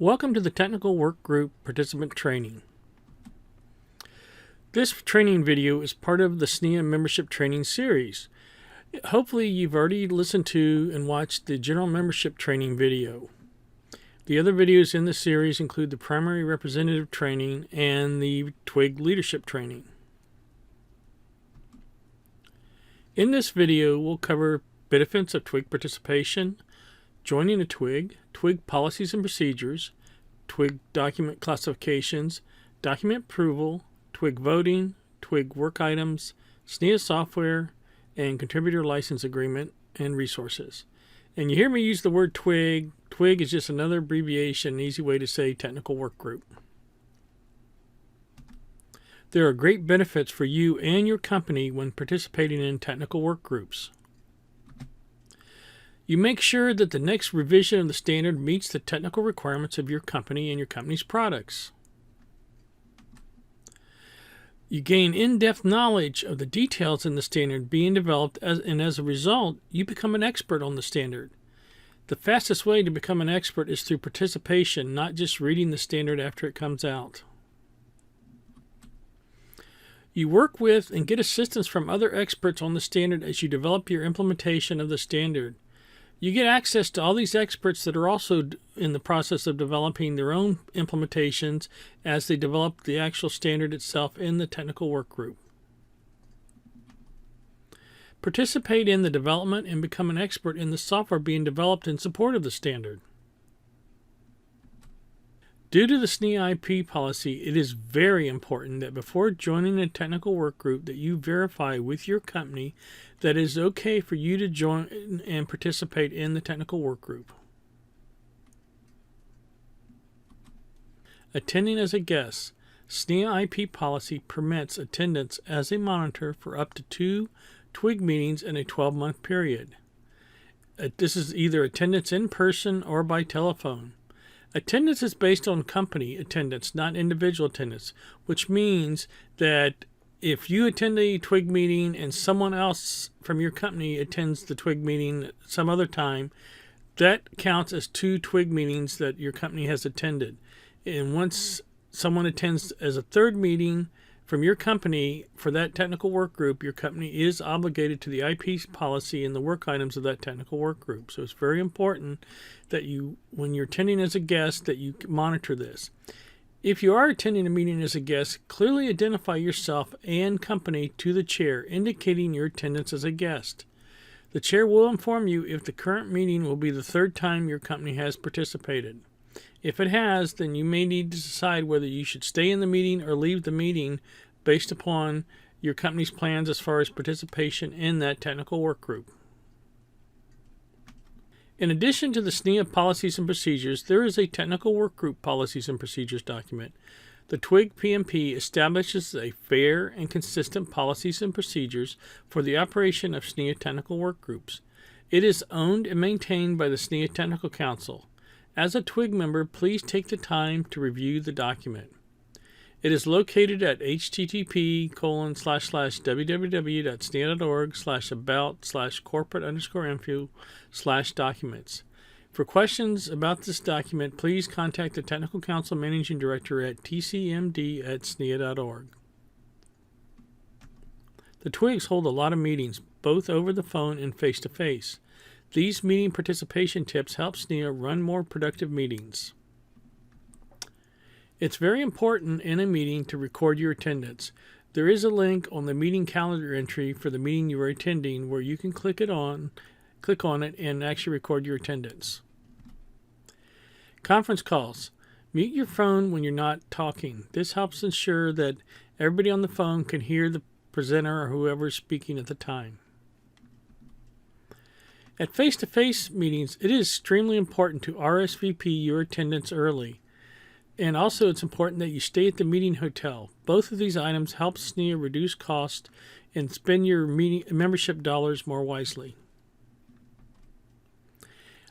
Welcome to the Technical Work Group Participant Training. This training video is part of the SNIA Membership Training Series. Hopefully you've already listened to and watched the General Membership Training video. The other videos in the series include the Primary Representative Training and the TWG Leadership Training. In this video, we'll cover benefits of TWG participation, joining a TWG, TWG policies and procedures, TWG document classifications, document approval, TWG voting, TWG work items, SNIA software, and contributor license agreement and resources. And you hear me use the word TWG. TWG is just another abbreviation, an easy way to say technical work group. There are great benefits for you and your company when participating in technical work groups. You make sure that the next revision of the standard meets the technical requirements of your company and your company's products. You gain in-depth knowledge of the details in the standard being developed, and as a result, you become an expert on the standard. The fastest way to become an expert is through participation, not just reading the standard after it comes out. You work with and get assistance from other experts on the standard as you develop your implementation of the standard. You get access to all these experts that are also in the process of developing their own implementations as they develop the actual standard itself in the technical work group. Participate in the development and become an expert in the software being developed in support of the standard. Due to the SNIA IP policy, it is very important that before joining a technical work group that you verify with your company that it is okay for you to join and participate in the technical work group. Attending as a guest. SNIA IP policy permits attendance as a monitor for up to 2 TWG meetings in a 12-month period. This is either attendance in person or by telephone. Attendance is based on company attendance, not individual attendance, which means that if you attend a TWG meeting and someone else from your company attends the TWG meeting some other time, that counts as 2 TWG meetings that your company has attended. And once someone attends as a third meeting from your company for that technical work group, your company is obligated to the IP policy and the work items of that technical work group. So it's very important that you, when you're attending as a guest, that you monitor this. If you are attending a meeting as a guest, clearly identify yourself and company to the chair, indicating your attendance as a guest. The chair will inform you if the current meeting will be the third time your company has participated. If it has, then you may need to decide whether you should stay in the meeting or leave the meeting based upon your company's plans as far as participation in that technical work group. In addition to the SNIA policies and procedures, there is a technical work group policies and procedures document. The TWG PMP establishes a fair and consistent policies and procedures for the operation of SNIA technical work groups. It is owned and maintained by the SNIA Technical Council. As a TWG member, please take the time to review the document. It is located at http://www.snia.org/about/corporate_info/documents. For questions about this document, please contact the Technical Council Managing Director at tcmd@snia.org. The TWGs hold a lot of meetings, both over the phone and face-to-face. These meeting participation tips help SNIA run more productive meetings. It's very important in a meeting to record your attendance. There is a link on the meeting calendar entry for the meeting you are attending where you can click on it and actually record your attendance. Conference calls. Mute your phone when you're not talking. This helps ensure that everybody on the phone can hear the presenter or whoever is speaking at the time. At face-to-face meetings, it is extremely important to RSVP your attendance early. And also it's important that you stay at the meeting hotel. Both of these items help SNIA reduce cost and spend your membership dollars more wisely.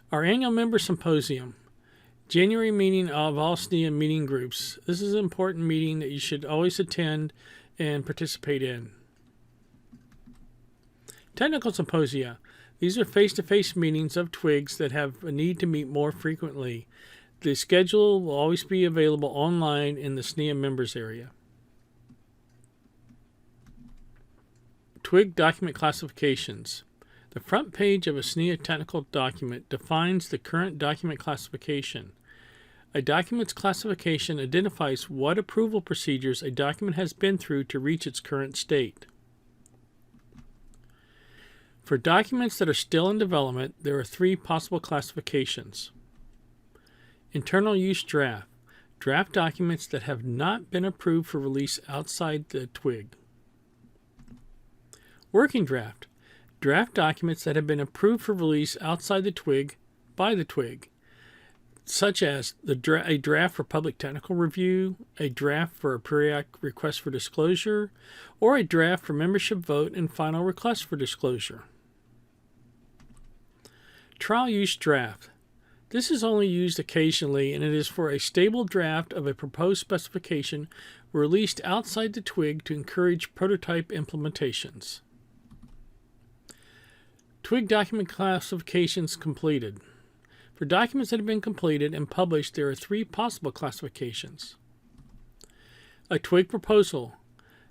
Our annual member symposium, January meeting of all SNIA meeting groups. This is an important meeting that you should always attend and participate in. Technical symposia. These are face-to-face meetings of TWGs that have a need to meet more frequently. The schedule will always be available online in the SNIA members area. TWG document classifications. The front page of a SNIA technical document defines the current document classification. A document's classification identifies what approval procedures a document has been through to reach its current state. For documents that are still in development, there are 3 possible classifications. Internal use draft. Draft documents that have not been approved for release outside the TWG. Working draft. Draft documents that have been approved for release outside the TWG by the TWG, such as a draft for public technical review, a draft for a periodic request for disclosure, or a draft for membership vote and final request for disclosure. Trial use draft. This is only used occasionally, and it is for a stable draft of a proposed specification released outside the TWG to encourage prototype implementations. TWG document classifications completed. For documents that have been completed and published, there are 3 possible classifications. A TWG proposal.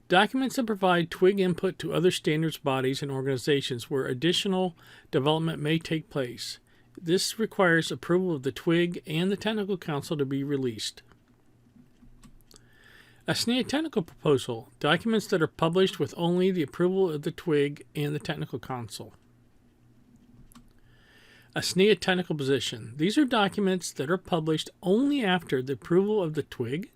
Documents that provide TWG input to other standards bodies and organizations where additional development may take place. This requires approval of the TWG and the Technical Council to be released. A SNIA technical proposal. Documents that are published with only the approval of the TWG and the Technical Council. A SNIA technical position. These are documents that are published only after the approval of the TWG,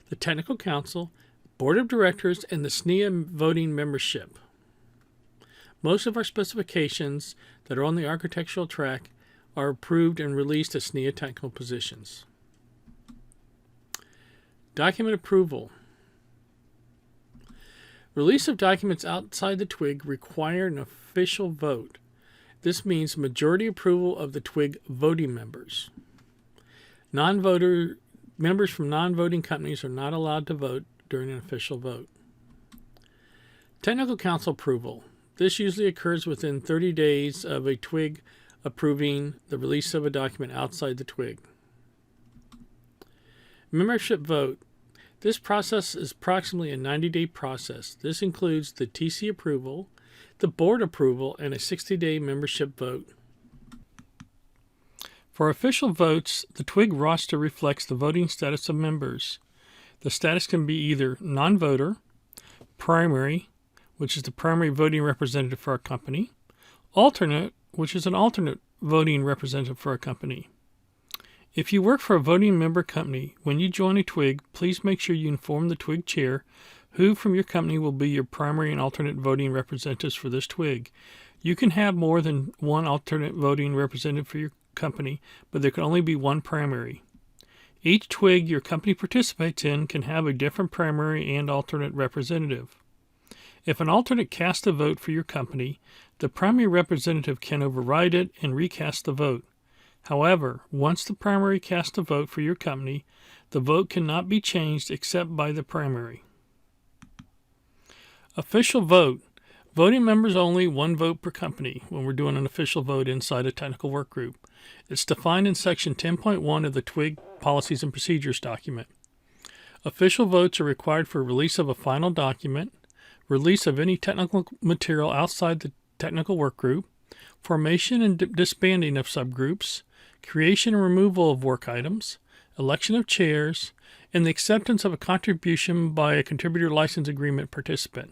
the Technical Council, Board of Directors, and the SNIA voting membership. Most of our specifications that are on the architectural track are approved and released as SNIA technical positions. Document approval. Release of documents outside the TWG require an official vote. This means majority approval of the TWG voting members. Members from non-voting companies are not allowed to vote during an official vote. Technical Council approval. This usually occurs within 30 days of a TWG approving the release of a document outside the TWG. Membership vote. This process is approximately a 90-day process. This includes the TC approval, the board approval, and a 60-day membership vote. For official votes, the TWG roster reflects the voting status of members. The status can be either non-voter, primary, which is the primary voting representative for a company, alternate, which is an alternate voting representative for a company. If you work for a voting member company, when you join a TWG, please make sure you inform the TWG chair who from your company will be your primary and alternate voting representatives for this TWG. You can have more than one alternate voting representative for your company, but there can only be one primary. Each TWG your company participates in can have a different primary and alternate representative. If an alternate casts a vote for your company, the primary representative can override it and recast the vote. However, once the primary casts a vote for your company, the vote cannot be changed except by the primary. Official vote. Voting members only, 1 vote per company when we're doing an official vote inside a technical work group. It's defined in section 10.1 of the TWG Policies and Procedures document. Official votes are required for release of a final document, release of any technical material outside the technical work group, formation and disbanding of subgroups, creation and removal of work items, election of chairs, and the acceptance of a contribution by a contributor license agreement participant.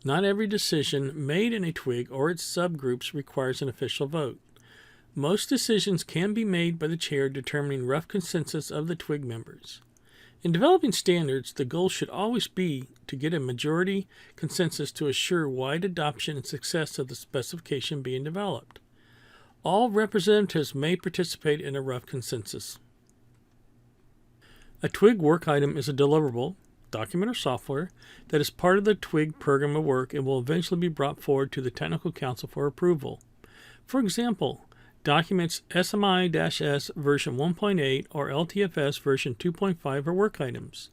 Not every decision made in a TWG or its subgroups requires an official vote. Most decisions can be made by the chair determining rough consensus of the TWG members. In developing standards, the goal should always be to get a majority consensus to assure wide adoption and success of the specification being developed. All representatives may participate in a rough consensus. A TWG work item is a deliverable, document or software, that is part of the TWG program of work and will eventually be brought forward to the Technical Council for approval. For example, documents SMI-S version 1.8 or LTFS version 2.5 are work items.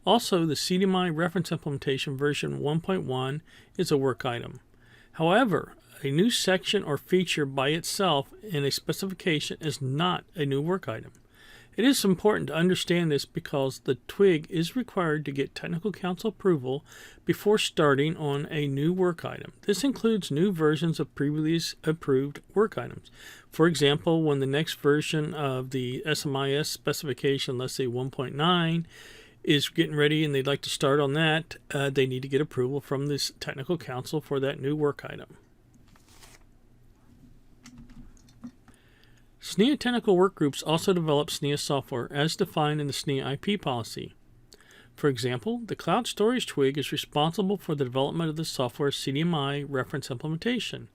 Also, the CDMI reference implementation version 1.1 is a work item. However, a new section or feature by itself in a specification is not a new work item. It is important to understand this because the TWG is required to get technical counsel approval before starting on a new work item. This includes new versions of previously approved work items. For example, when the next version of the SMIS specification, let's say 1.9, is getting ready and they'd like to start on that, they need to get approval from this technical counsel for that new work item. SNIA Technical Work Groups also develop SNIA software as defined in the SNIA IP policy. For example, the Cloud Storage TWG is responsible for the development of the software CDMI reference implementation.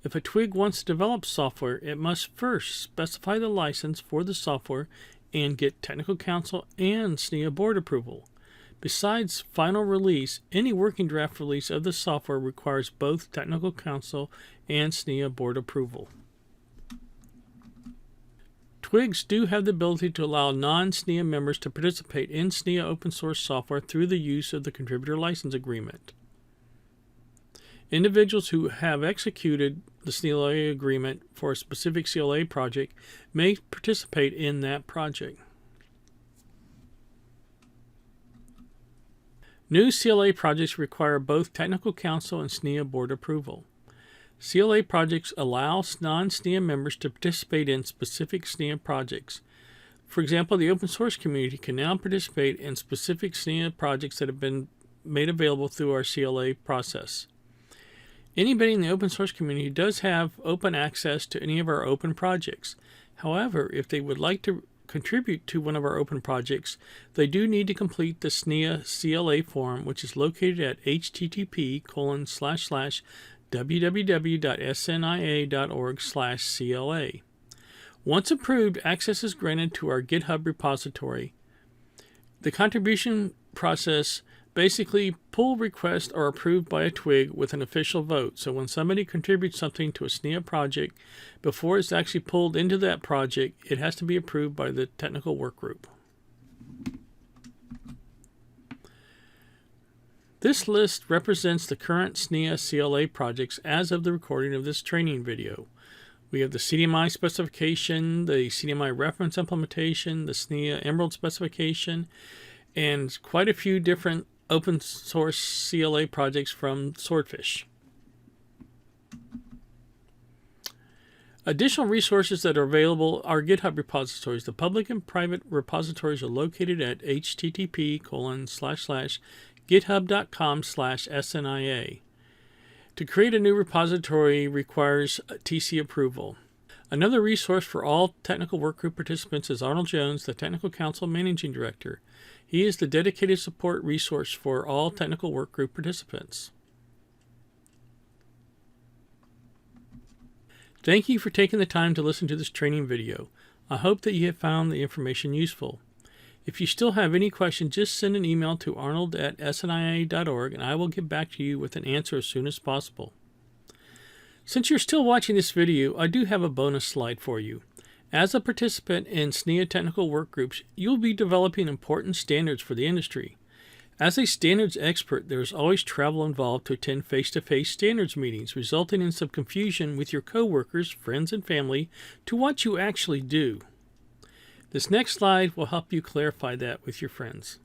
If a TWG wants to develop software, it must first specify the license for the software and get technical counsel and SNIA board approval. Besides final release, any working draft release of the software requires both technical counsel and SNIA board approval. TWGs do have the ability to allow non-SNIA members to participate in SNIA open source software through the use of the contributor license agreement. Individuals who have executed the CLA agreement for a specific CLA project may participate in that project. New CLA projects require both technical counsel and SNIA board approval. CLA projects allow non-SNIA members to participate in specific SNIA projects. For example, the open source community can now participate in specific SNIA projects that have been made available through our CLA process. Anybody in the open source community does have open access to any of our open projects. However, if they would like to contribute to one of our open projects, they do need to complete the SNIA CLA form, which is located at http://www.snia.org/CLA. Once approved, access is granted to our GitHub repository. The contribution process basically, pull requests are approved by a TWG with an official vote. So when somebody contributes something to a SNIA project, before it's actually pulled into that project, it has to be approved by the technical work group. This list represents the current SNIA CLA projects as of the recording of this training video. We have the CDMI specification, the CDMI reference implementation, the SNIA Emerald specification, and quite a few different open source CLA projects from Swordfish. Additional resources that are available are GitHub repositories. The public and private repositories are located at http://github.com/SNIA. To create a new repository requires TC approval. Another resource for all technical workgroup participants is Arnold Jones, the Technical Counsel Managing Director. He is the dedicated support resource for all technical workgroup participants. Thank you for taking the time to listen to this training video. I hope that you have found the information useful. If you still have any questions, just send an email to arnold@snia.org and I will get back to you with an answer as soon as possible. Since you're still watching this video, I do have a bonus slide for you. As a participant in SNIA Technical Work Groups, you'll be developing important standards for the industry. As a standards expert, there is always travel involved to attend face-to-face standards meetings, resulting in some confusion with your coworkers, friends, and family to what you actually do. This next slide will help you clarify that with your friends.